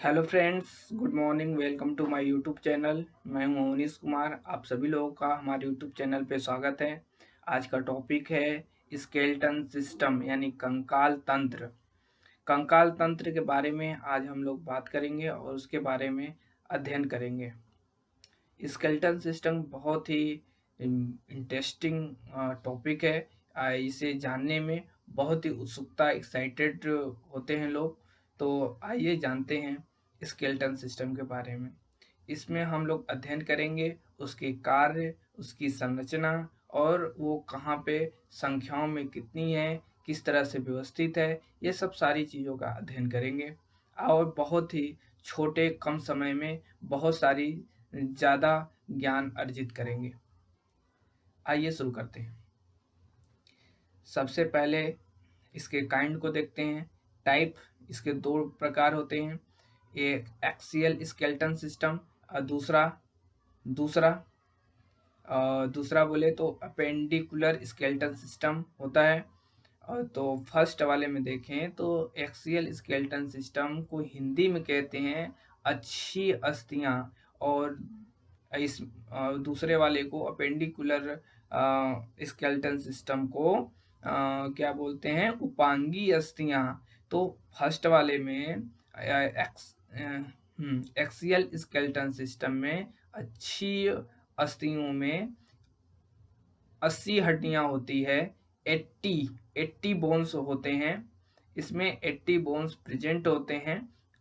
Hello friends, good morning. Welcome to my YouTube channel. मैं हूं अवनीश कुमार। आप सभी लोगों का हमारे यूट्यूब चैनल पे स्वागत है। आज का टॉपिक है स्केलेटन सिस्टम यानी कंकाल तंत्र। कंकाल तंत्र के बारे में आज हम लोग बात करेंगे और उसके बारे में अध्ययन करेंगे। स्केलेटन सिस्टम बहुत ही इंटरेस्टिंग टॉपिक है। इसे जानने में बहुत ही उत्सुकता एक्साइटेड होते हैं लोग। तो आइए जानते हैं स्केलेटन सिस्टम के बारे में। इसमें हम लोग अध्ययन करेंगे उसके कार्य, उसकी संरचना और वो कहाँ पे संख्याओं में कितनी है, किस तरह से व्यवस्थित है, ये सब सारी चीज़ों का अध्ययन करेंगे और बहुत ही छोटे कम समय में बहुत सारी ज़्यादा ज्ञान अर्जित करेंगे। आइए शुरू करते हैं। सबसे पहले इसके काइंड को देखते हैं। टाइप इसके दो प्रकार होते हैं, एक एक्सियल स्केलेटन सिस्टम और दूसरा दूसरा दूसरा बोले तो अपेंडिकुलर स्केलेटन सिस्टम होता है। और तो फर्स्ट वाले में देखें तो एक्सियल स्केलेटन सिस्टम को हिंदी में कहते हैं अच्छी अस्थियां, और इस दूसरे वाले को अपेंडिकुलर स्केलेटन सिस्टम को क्या बोलते हैं, उपांगी अस्थियां। तो फर्स्ट वाले में एक्सियल स्केलेटन सिस्टम में अच्छी अस्थियों में 80 हड्डियां होती है। 80 बोन्स होते हैं, इसमें 80 बोन्स प्रेजेंट होते हैं।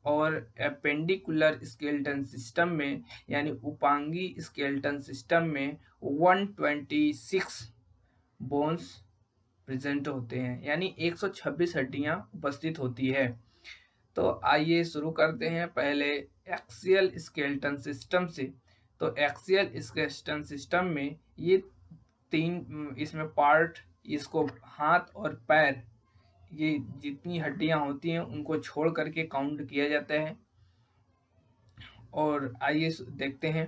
और अपेंडिकुलर स्केलेटन सिस्टम में यानी उपांगी स्केलेटन सिस्टम में 126 बोन्स प्रेजेंट होते हैं, यानी 126 हड्डियां उपस्थित होती है। तो आइए शुरू करते हैं पहले एक्सियल स्केलेटन सिस्टम से। तो एक्सियल स्केलेटन सिस्टम में ये तीन इसमें पार्ट, इसको हाथ और पैर, ये जितनी हड्डियां होती हैं उनको छोड़ करके काउंट किया जाता है। और आइए देखते हैं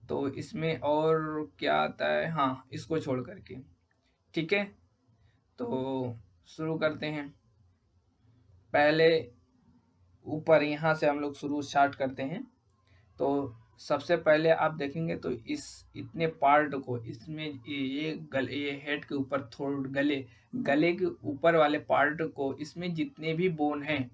तो इसमें और क्या आता है। हाँ, इसको छोड़ करके, ठीक है। तो शुरू करते हैं। पहले ऊपर यहाँ से हम लोग शुरू स्टार्ट करते हैं। तो सबसे पहले आप देखेंगे तो इस इतने पार्ट को, इसमें ये गले, ये हेड के ऊपर थोड़ा गले के ऊपर वाले पार्ट को, इसमें जितने भी बोन हैं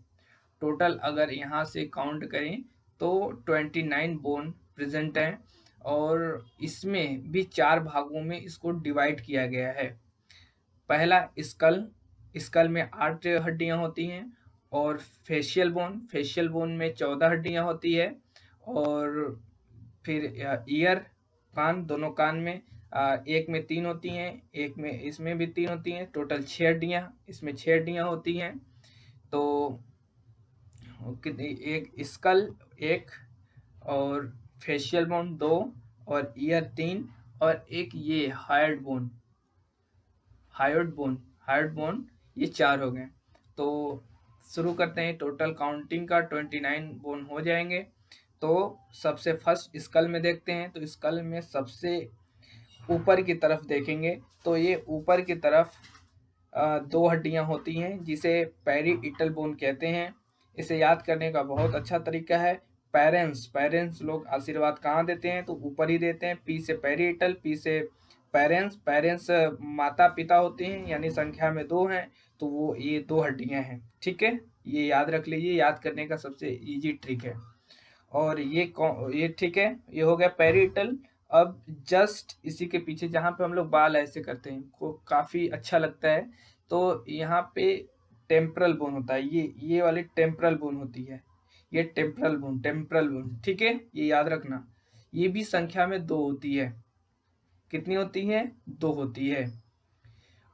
टोटल अगर यहाँ से काउंट करें तो 29 बोन प्रेजेंट हैं। और इसमें भी 4 भागों में इसको डिवाइड किया गया है। पहला स्कल, स्कल में 8 हड्डियां होती हैं। और फेशियल बोन में 14 हड्डियां होती है। और फिर ईयर, कान, दोनों कान में एक में 3 होती हैं, एक में इसमें भी 3 होती हैं। टोटल 6 हड्डियां, इसमें 6 हड्डियां होती हैं। तो एक स्कल, एक, और फेशियल बोन 2, और ईयर 3, और एक ये हायोड बोन ये 4 हो गए। तो शुरू करते हैं। टोटल काउंटिंग का 29 बोन हो जाएंगे। तो सबसे फर्स्ट स्कल में देखते हैं। तो स्कल में सबसे ऊपर की तरफ देखेंगे तो ये ऊपर की तरफ 2 हड्डियां होती हैं जिसे पेरिइटल बोन कहते हैं। इसे याद करने का बहुत अच्छा तरीका है। पेरेंट्स लोग आशीर्वाद कहाँ देते हैं, तो ऊपर ही देते हैं। पी से पेरिइटल, पी से पेरेंट्स माता पिता होते हैं, यानी संख्या में 2 हैं। तो वो ये 2 हड्डियां हैं, ठीक है। ये याद रख लीजिए, याद करने का सबसे इजी ट्रिक है। और ये ठीक है, ये हो गया पेरिटल। अब जस्ट इसी के पीछे जहाँ पे हम लोग बाल ऐसे करते हैं को काफी अच्छा लगता है, तो यहाँ पे टेम्परल बोन होता है। ये वाली टेम्परल बोन होती है, ये टेम्परल बोन, ठीक है, ये याद रखना। ये भी संख्या में 2 होती है। कितनी होती है? 2 होती है।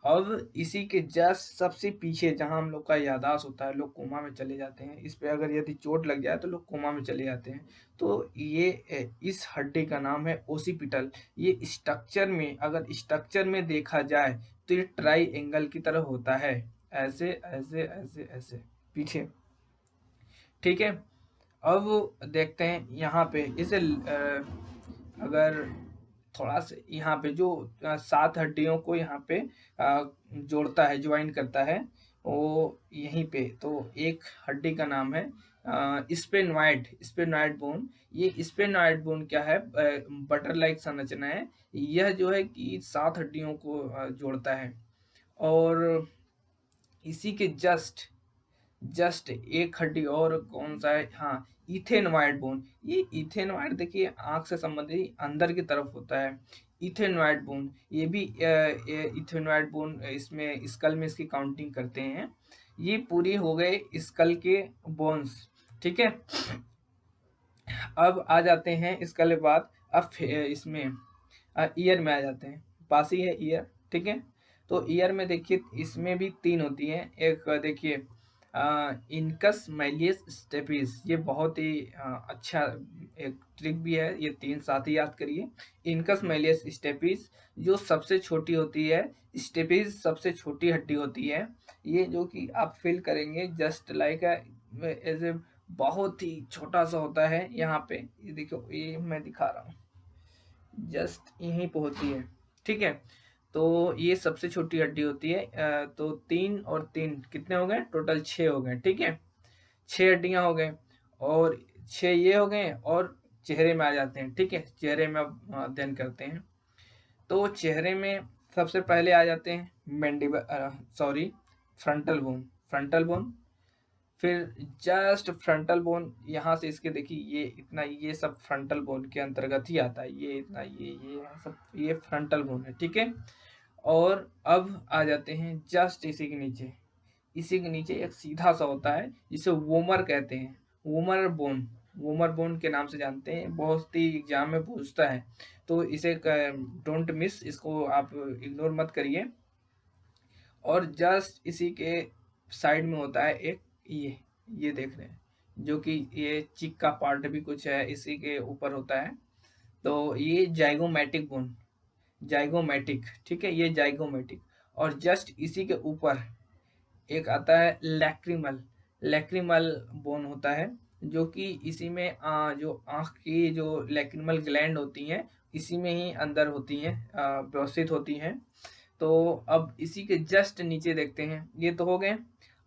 अब इसी के जस्ट सबसे पीछे जहां हम लोग का याददाश्त होता है, लोग कोमा में चले जाते हैं। इस पे अगर यदि चोट लग जाए तो लोग कोमा में चले जाते हैं। तो ये इस हड्डी का नाम है ओसिपिटल। ये स्ट्रक्चर में देखा जाए तो ये ट्राई एंगल की तरह होता है, ऐसे ऐसे ऐसे ऐसे पीछे, ठीक है। अब देखते हैं यहाँ पे इसे अगर थोड़ा सा यहाँ पे जो 7 हड्डियों को यहाँ पे जोड़ता है, ज्वाइन करता है, वो यहीं पे, तो एक हड्डी का नाम है स्पेनॉइड बोन। ये स्पेनॉइड बोन क्या है, बटर लाइक संरचना है। यह जो है कि 7 हड्डियों को जोड़ता है। और इसी के जस्ट जस्ट एक हड्डी और कौन सा है, हाँ, इथेनॉइड बोन। ये इथेनॉइड देखिए आंख से संबंधित अंदर की तरफ होता है इथेनॉइड बोन। ये भी इथेनॉइड बोन इसमें स्कल में इसकी काउंटिंग करते हैं। ये पूरी हो गए स्कल के बोन्स, ठीक है। अब आ जाते हैं स्कल के बाद, अब इसमें ईयर में आ जाते हैं, पास ही है ईयर, ठीक है। तो ईयर में देखिए इसमें भी 3 होती हैं। एक देखिए इनकस मैलियस स्टेपिस, ये बहुत ही अच्छा एक ट्रिक भी है, ये 3 साथ ही याद करिए। इनकस मैलियस स्टेपिस जो सबसे छोटी होती है, स्टेपिस सबसे छोटी हड्डी होती है। ये जो कि आप फील करेंगे जस्ट लाइक एज ए बहुत ही छोटा सा होता है यहाँ पे, ये देखो, ये मैं दिखा रहा हूँ, जस्ट यहीं पे होती है, ठीक है। तो ये सबसे छोटी हड्डी होती है। तो 3 और 3 कितने हो गए, टोटल 6 हो गए, ठीक है। 6 हड्डियां हो गए, और 6 ये हो गए, और चेहरे में आ जाते हैं, ठीक है। चेहरे में अब अध्ययन करते हैं। तो चेहरे में सबसे पहले आ जाते हैं mandible, sorry, frontal bone. Frontal bone, फिर जस्ट फ्रंटल बोन यहाँ से इसके देखिए ये इतना, ये सब फ्रंटल बोन के अंतर्गत ही आता है। ये इतना, ये सब, ये फ्रंटल बोन है, ठीक है। और अब आ जाते हैं जस्ट इसी के नीचे, इसी के नीचे एक सीधा सा होता है जिसे वोमर कहते हैं, वोमर बोन। वोमर बोन के नाम से जानते हैं, बहुत ही एग्जाम में पूछता है, तो इसे डोंट मिस, इसको आप इग्नोर मत करिए। और जस्ट इसी के साइड में होता है एक ये देख रहे हैं, जो कि ये चिक का पार्ट भी कुछ है इसी के ऊपर होता है। तो ये जाइगोमैटिक बोन, जाइगोमैटिक, ठीक है, ये जाइगोमैटिक। और जस्ट इसी के ऊपर एक आता है लैक्रिमल, लैक्रिमल बोन होता है, जो कि इसी में जो आँख की जो लैक्रिमल ग्लैंड होती हैं इसी में ही अंदर होती हैं, व्यवस्थित होती हैं। तो अब इसी के जस्ट नीचे देखते हैं, ये तो हो गए।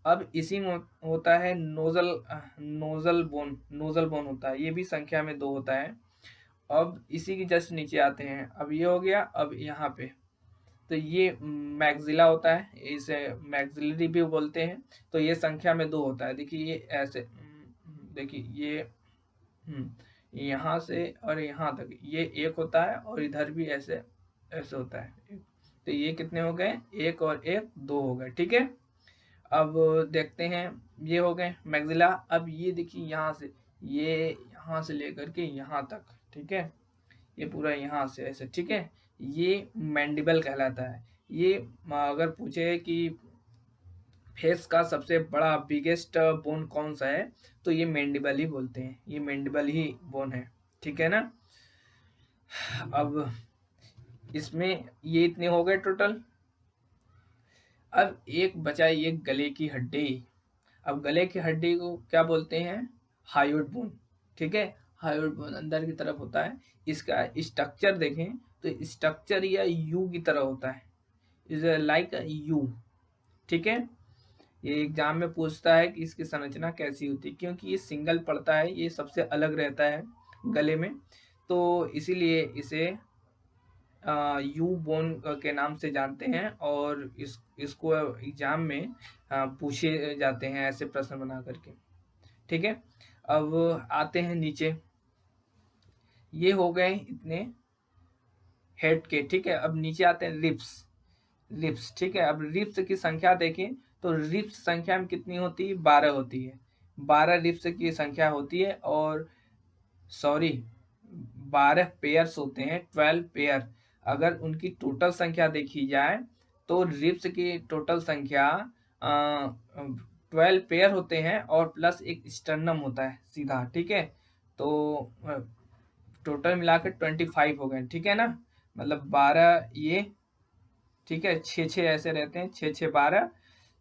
अब इसी में होता है नोजल बोन, नोजल बोन होता है, ये भी संख्या में 2 होता है। अब इसी के जस्ट नीचे आते हैं, अब ये हो गया। अब यहाँ पे तो ये मैक्सिला होता है, इसे मैक्सिलरी भी बोलते हैं। तो ये संख्या में 2 होता है, देखिए ये ऐसे, देखिए ये यहाँ से और यहाँ तक ये 1 होता है, और इधर भी ऐसे ऐसे होता है। तो ये कितने हो गए, 1 और 1 2 हो गए, ठीक है। अब देखते हैं, ये हो गए मैक्सिला। अब ये देखिए यहाँ से, ये यहाँ से लेकर के यहाँ तक, ठीक है, ये पूरा यहाँ से ऐसे, ठीक है, ये मैंडिबल कहलाता है। ये अगर पूछे कि फेस का सबसे बड़ा बिगेस्ट बोन कौन सा है, तो ये मैंडिबल ही बोलते हैं, ये मैंडिबल ही बोन है, ठीक है ना। अब इसमें ये इतने हो गए टोटल। अब एक बचा ये गले की हड्डी। अब गले की हड्डी को क्या बोलते हैं, हायोइड बोन, ठीक है। हायोइड बोन अंदर की तरफ होता है। इसका स्ट्रक्चर देखें तो स्ट्रक्चर या यू की तरह होता है, इज लाइक यू, ठीक है। ये एग्जाम में पूछता है कि इसकी संरचना कैसी होती है, क्योंकि ये सिंगल पड़ता है, ये सबसे अलग रहता है गले में, तो इसीलिए इसे यू बोन के नाम से जानते हैं। और इसको एग्जाम में पूछे जाते हैं ऐसे प्रश्न बना करके, ठीक है। अब आते हैं नीचे, ये हो गए इतने हेड के, ठीक है। अब नीचे आते हैं रिब्स, रिब्स, ठीक है। अब रिब्स की संख्या देखें तो रिब्स संख्या में कितनी होती है, 12 होती है। 12 रिब्स की संख्या होती है, और सॉरी 12 पेयर्स होते हैं, 12 पेयर। अगर उनकी टोटल संख्या देखी जाए तो रिब्स की टोटल संख्या 12 पेयर होते हैं, और प्लस एक स्टर्नम होता है सीधा, ठीक है। तो टोटल मिलाकर 25 हो गए, ठीक है ना। मतलब 12 ये, ठीक है, 6 ऐसे रहते हैं, 6 12।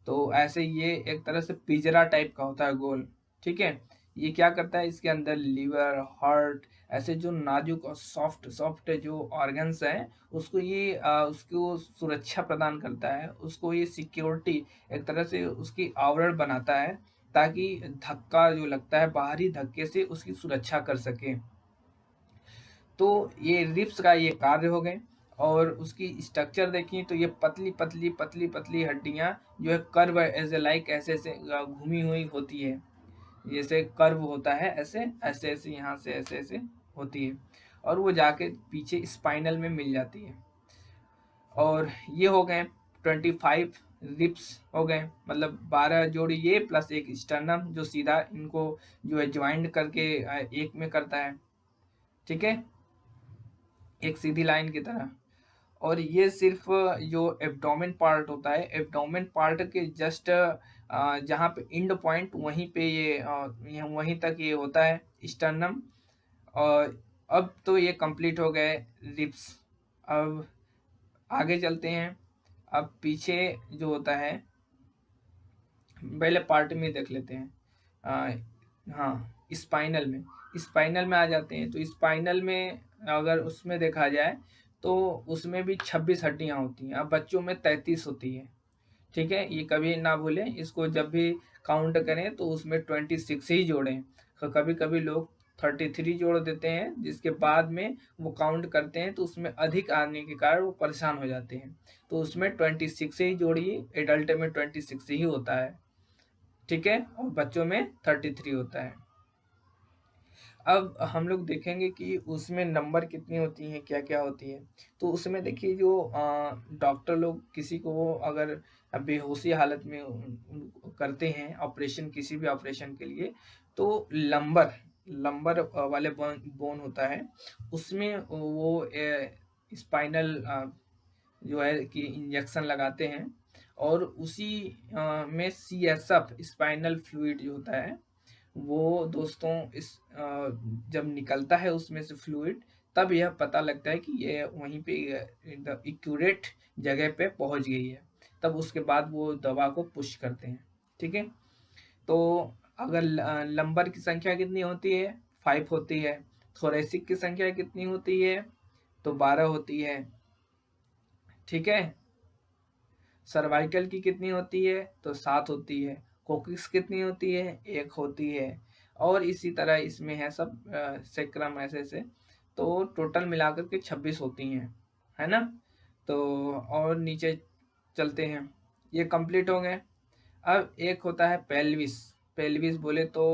तो ऐसे ये एक तरह से पिंजरा टाइप का होता है गोल, ठीक है। ये क्या करता है, इसके अंदर लीवर, हार्ट, ऐसे जो नाजुक और सॉफ्ट सॉफ्ट जो ऑर्गन्स हैं उसको ये उसको सुरक्षा प्रदान करता है, उसको ये सिक्योरिटी एक तरह से उसकी आवरण बनाता है, ताकि धक्का जो लगता है बाहरी धक्के से उसकी सुरक्षा कर सके। तो ये रिब्स का ये कार्य हो गए। और उसकी स्ट्रक्चर देखिए तो ये पतली पतली पतली पतली हड्डियां जो है कर्व एज ए लाइक ऐसे ऐसे घूमी हुई होती है, जैसे कर्व होता है ऐसे ऐसे ऐसे यहाँ से ऐसे ऐसे होती है, और वो जाके पीछे स्पाइनल में मिल जाती है। और ये हो गए 25 रिप्स हो गए, मतलब 12 जोड़ी ये प्लस एक स्टर्नम जो सीधा इनको जो है ज्वाइंट करके एक में करता है, ठीक है, एक सीधी लाइन की तरह। और ये सिर्फ जो एब्डोमेन पार्ट होता है, एब्डोमेन पार्ट के जस्ट जहाँ पे इंड पॉइंट वहीं पे ये वहीं तक ये होता है स्टर्नम। और अब तो ये कंप्लीट हो गए रिब्स। अब आगे चलते हैं। अब पीछे जो होता है पहले पार्ट में देख लेते हैं। हाँ, स्पाइनल में आ जाते हैं। तो स्पाइनल में अगर उसमें देखा जाए तो उसमें भी 26 हड्डियां होती हैं। अब बच्चों में 33 होती है, ठीक है, ये कभी ना भूलें इसको, जब भी काउंट करें तो उसमें 26 ही जोड़ें। तो कभी कभी लोग 33 जोड़ देते हैं, जिसके बाद में वो काउंट करते हैं तो उसमें अधिक आने के कारण वो परेशान हो जाते हैं। तो उसमें 26 ही जोड़िए, एडल्ट में 26 ही होता है, ठीक है, और बच्चों में 33 होता है। अब हम लोग देखेंगे कि उसमें नंबर कितनी होती हैं, क्या क्या होती है। तो उसमें देखिए जो डॉक्टर लोग किसी को अगर बेहोशी हालत में करते हैं ऑपरेशन, किसी भी ऑपरेशन के लिए, तो लंबर लंबर वाले बोन होता है, उसमें वो स्पाइनल जो है कि इंजेक्शन लगाते हैं। और उसी में CSF स्पाइनल फ्लूइड जो होता है वो दोस्तों जब निकलता है उसमें से फ्लूइड, तब यह पता लगता है कि ये वहीं पे एक्यूरेट जगह पे पहुंच गई है। तब उसके बाद वो दवा को पुश करते हैं, ठीक है। तो अगर लंबर की संख्या कितनी होती है, 5 होती है। थोरेसिक की संख्या कितनी होती है, तो 12 होती है, ठीक है। सर्वाइकल की कितनी होती है, तो 7 होती है। कोकिक्स कितनी होती है, 1 होती है। और इसी तरह इसमें है सब सेक्रम ऐसे से, तो टोटल मिलाकर के 26 होती हैं, है ना। तो और नीचे चलते हैं, ये कंप्लीट हो गए। अब एक होता है पेल्विस। पेल्विस बोले तो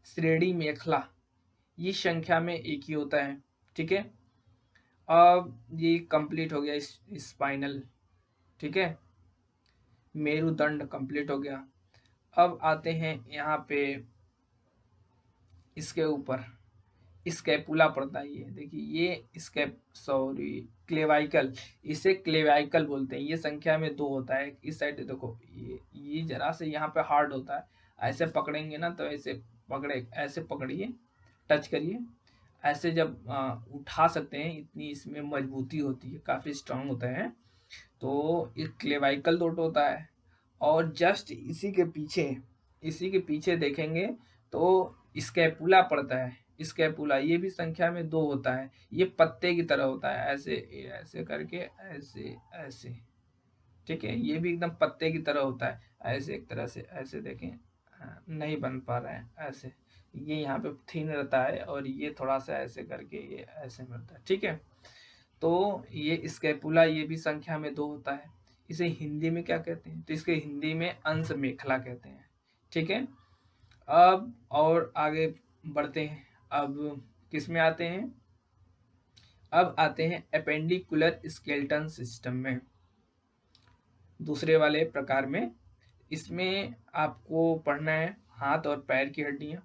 श्रेणी मेखला, ये संख्या में एक ही होता है, ठीक है। अब ये कंप्लीट हो गया स्पाइनल, ठीक है, मेरुदंड कंप्लीट हो गया। अब आते हैं यहाँ पे इसके ऊपर स्कैपुला पड़ता है, ये देखिए ये सॉरी क्लेवाइकल, इसे क्लेवाइकल बोलते हैं। ये संख्या में 2 होता है। इस साइड देखो, ये जरा से यहाँ पे हार्ड होता है, ऐसे पकड़ेंगे ना तो ऐसे ऐसे पकड़िए, टच करिए, ऐसे जब उठा सकते हैं, इतनी इसमें मजबूती होती है, काफी स्ट्रांग होता है। तो ये क्लेवाइकल डोट होता है। और जस्ट इसी के पीछे देखेंगे तो स्कैपुला पड़ता है। स्कैपुला ये भी संख्या में 2 होता है। ये पत्ते की तरह होता है, ऐसे ऐसे करके, ऐसे ऐसे, ठीक है, ये भी एकदम पत्ते की तरह होता है, ऐसे एक तरह से, ऐसे देखें, नहीं बन पा रहा है ऐसे, ये यहाँ पे थिन रहता है और ये थोड़ा सा ऐसे करके ये ऐसे मिलता है, ठीक है। तो ये स्कैपुला ये भी संख्या में 2 होता है। इसे हिंदी में क्या कहते हैं, तो इसके हिंदी में अंश मेखला कहते हैं, ठीक है। अब और आगे बढ़ते हैं। अब किस में आते हैं, अब आते हैं अपेंडिकुलर स्केलेटन सिस्टम में, दूसरे वाले प्रकार में। इसमें आपको पढ़ना है हाथ और पैर की हड्डियां।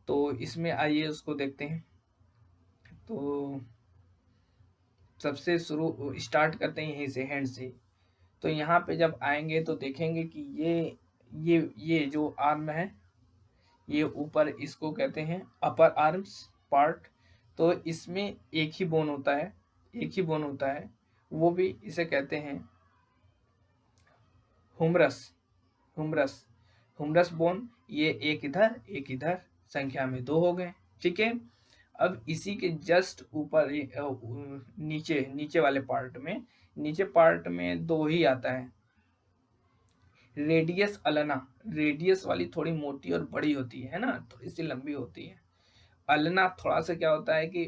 तो इसमें आइए उसको देखते हैं। तो सबसे शुरू स्टार्ट करते हैं यहीं से, हैंड से। तो यहाँ पे जब आएंगे तो देखेंगे कि ये जो आर्म है, ये ऊपर इसको कहते हैं अपर आर्म्स पार्ट। तो इसमें एक ही बोन होता है, एक ही बोन होता है, वो भी इसे कहते हैं हुमरस। हुमरस हुमरस बोन, ये एक इधर एक इधर, संख्या में 2 हो गए। ठीक है, अब इसी के जस्ट ऊपर नीचे नीचे वाले पार्ट में, नीचे पार्ट में 2 ही आता है। रेडियस अल्ना, रेडियस वाली थोड़ी मोटी और बड़ी होती है ना, थोड़ी सी लंबी होती है। अल्ना थोड़ा सा क्या होता है कि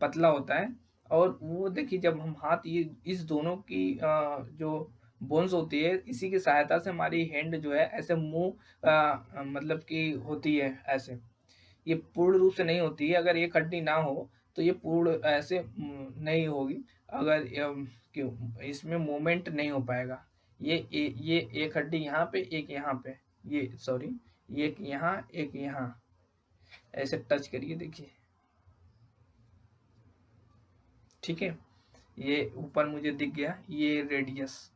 पतला होता है। और वो देखिए जब हम हाथ, ये इस दोनों की जो बोन्स होती है, इसी की सहायता से हमारी हैंड जो है ऐसे मूव मतलब कि होती है ऐसे। ये पूर्ण रूप से नहीं होती है, अगर एक हड्डी ना हो तो ये पूर्ण ऐसे नहीं होगी। अगर क्यों इसमें मूवमेंट नहीं हो पाएगा। ये एक हड्डी यहाँ पे, एक यहाँ पे, ये सॉरी, ये एक यहाँ एक यहाँ, ऐसे टच करिए देखिए। ठीक है, ये ऊपर मुझे दिख गया ये रेडियस।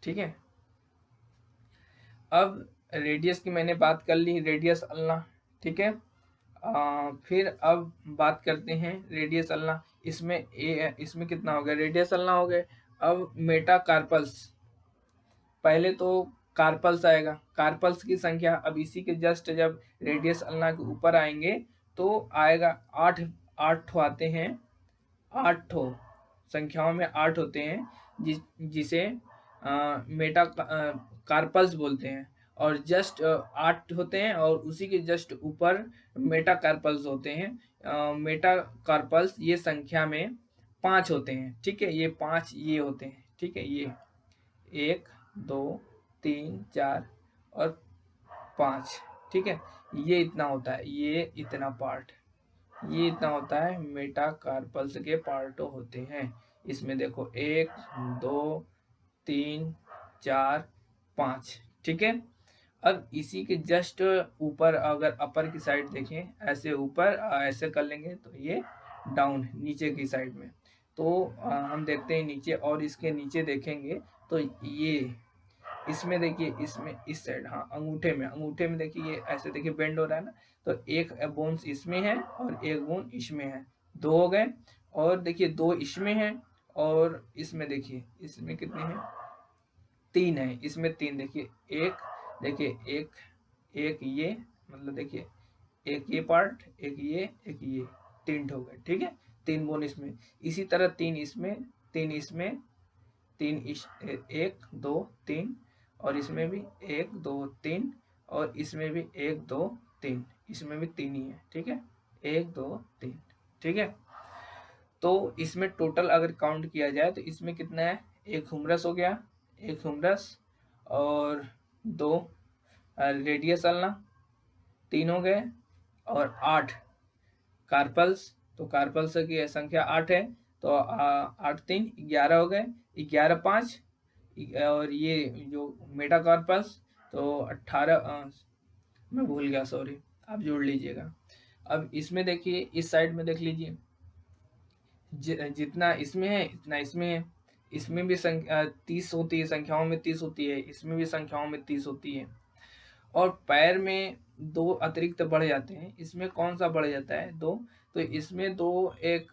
ठीक है, अब रेडियस की मैंने बात कर ली, रेडियस अल्ना। ठीक है, फिर अब बात करते हैं रेडियस अल्ना। इसमें कितना हो गया, रेडियस अल्ना हो गए। अब मेटा कार्पल्स, पहले तो कार्पल्स आएगा, कार्पल्स की संख्या। अब इसी के जस्ट जब रेडियस अल्ना के ऊपर आएंगे तो आएगा 8, 8 आते हैं, 8 संख्याओं में 8 होते हैं, जिसे मेटा कार्पल्स बोलते हैं। और जस्ट 8 होते हैं, और उसी के जस्ट ऊपर मेटा कार्पल्स होते हैं। मेटा कार्पल्स ये संख्या में 5 होते हैं। ठीक है, ये 5 ये होते हैं। ठीक है, ये 1 2 3 4 और 5। ठीक है, ये इतना होता है, ये इतना पार्ट, ये इतना होता है मेटा कार्पल्स के पार्ट होते हैं। इसमें देखो 1 2 3 4 5। ठीक है, अब इसी के जस्ट ऊपर अगर अपर की साइड देखें, ऐसे ऊपर ऐसे कर लेंगे तो ये डाउन नीचे की साइड में। तो हम देखते हैं नीचे, और इसके नीचे देखेंगे तो ये इसमें देखिए, इसमें इस साइड, हाँ अंगूठे में देखिए ये ऐसे देखिए बेंड हो रहा है ना। तो एक बोन्स इसमें है और एक बोन इसमें है, 2 हो गए। और देखिए 2 इसमें है, और इसमें देखिए इसमें कितने हैं, 3 है। इसमें 3 देखिए, एक देखिए एक ये, मतलब देखिए एक ये पार्ट, एक ये 3 हो गए। ठीक है, 3 बोन इसमें, इसी तरह 3 इसमें, 3 इसमें, 3 1 2 3, और इसमें भी 1 2 3, और इसमें भी 1 2 3, इसमें भी 3 ही है। ठीक है, 1 2 3। ठीक है, तो इसमें टोटल अगर काउंट किया जाए तो इसमें कितना है, एक हुमरस हो गया, एक हुमरस, और 2 रेडियस अल्ना, 3 हो गए, और 8 कार्पल्स। तो कार्पल्स की संख्या 8 है, तो 8 3 11 हो गए, 11 5, और ये जो मेटा कार्पल्स तो 18, मैं भूल गया सॉरी, आप जोड़ लीजिएगा। अब इसमें देखिए, इस साइड में देख लीजिए, जितना इसमें है इतना इसमें है। इसमें भी संख्या 30 होती है, संख्याओं में 30 होती है, इसमें भी संख्याओं में 30 होती है। और पैर में 2 अतिरिक्त बढ़ जाते हैं। इसमें कौन सा बढ़ जाता है, 2? तो इसमें 2 एक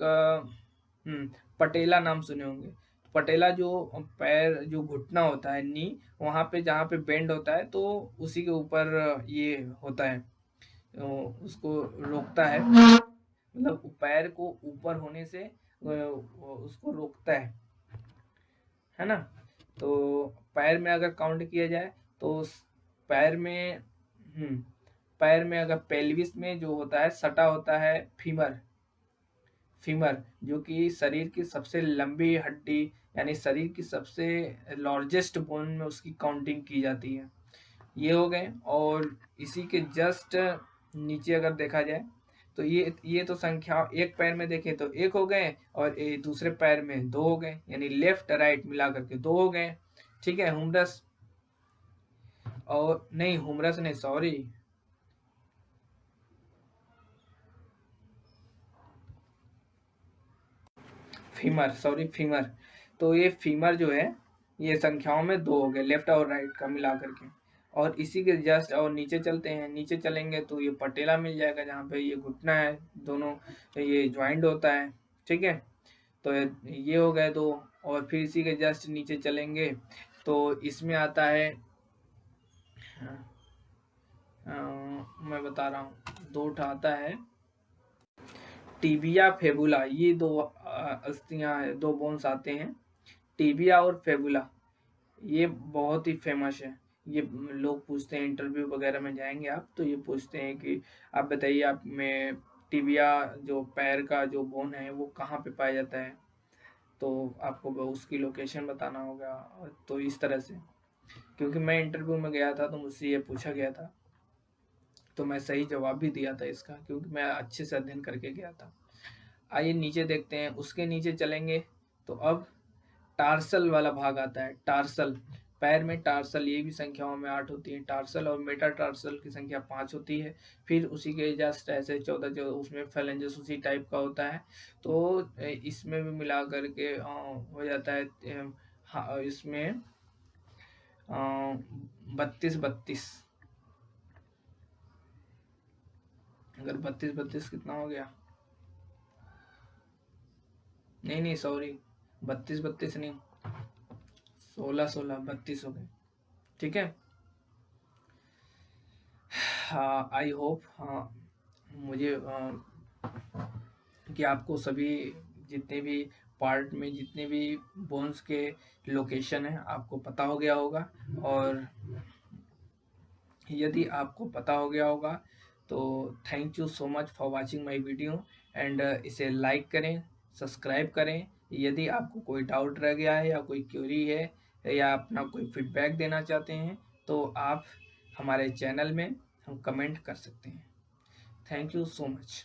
पटेला नाम सुने होंगे। पटेला जो पैर, जो घुटना होता है, नी, वहाँ पे जहाँ पे बेंड होता है, तो उसी के ऊपर ये होता है, तो उसको रोकता है, मतलब पैर को ऊपर होने से उसको रोकता है ना। तो पैर में अगर काउंट किया जाए तो पैर में पैर में अगर पेल्विस में जो होता है, सटा होता है फीमर, जो कि शरीर की सबसे लंबी हड्डी, यानी शरीर की सबसे लार्जेस्ट बोन में उसकी काउंटिंग की जाती है। ये हो गए, और इसी के जस्ट नीचे अगर देखा जाए तो ये तो संख्या, एक पैर में देखें तो 1 हो गए, और दूसरे पैर में 2 हो गए, यानी लेफ्ट राइट मिला करके 2 हो गए। ठीक है, हुमरस, और नहीं हुमरस नहीं, सॉरी, फीमर, सॉरी फीमर। तो ये फीमर जो है, ये संख्याओं में 2 हो गए, लेफ्ट और राइट का मिला करके। और इसी के जस्ट और नीचे चलते हैं, नीचे चलेंगे तो ये पटेला मिल जाएगा, जहाँ पे ये घुटना है, दोनों ये ज्वाइंट होता है। ठीक है, तो ये हो गए 2। और फिर इसी के जस्ट नीचे चलेंगे तो इसमें आता है मैं बता रहा हूँ, 2 आता है टिबिया फेबुला, ये 2 अस्थियां है, 2 बोन्स आते हैं, टिबिया और फेबुला। ये बहुत ही फेमस है। ये लोग पूछते हैं, इंटरव्यू वगैरह में जाएंगे आप तो ये पूछते हैं कि आप बताइए, आप में टिबिया जो पैर का जो बोन है वो कहाँ पे पाया जाता है, तो आपको उसकी लोकेशन बताना होगा। तो इस तरह से, क्योंकि मैं इंटरव्यू में गया था तो मुझसे ये पूछा गया था, तो मैं सही जवाब भी दिया था इसका, क्योंकि मैं अच्छे से अध्ययन करके गया था। आइए नीचे देखते हैं, उसके नीचे चलेंगे तो अब टार्सल वाला भाग आता है। टार्सल, पैर में टार्सल, ये भी संख्याओं में 8 होती है टार्सल, और मेटाटार्सल की संख्या 5 होती है। फिर उसी के जस्ट ऐसे 14 उसमें फेलेंजेस उसी टाइप का होता है। तो इसमें भी मिला करके हो जाता है, हाँ, इसमें 32 अगर 32 कितना हो गया, नहीं सॉरी, 32 नहीं, 16 32 हो गए। ठीक है, हाँ आई होप, हाँ मुझे कि आपको सभी जितने भी पार्ट में जितने भी बोन्स के लोकेशन है आपको पता हो गया होगा। और यदि आपको पता हो गया होगा तो thank you so much for watching my video, and इसे लाइक करें, सब्सक्राइब करें। यदि आपको कोई डाउट रह गया है या कोई क्वेरी है या अपना कोई फीडबैक देना चाहते हैं तो आप हमारे चैनल में हम कमेंट कर सकते हैं। Thank you so much.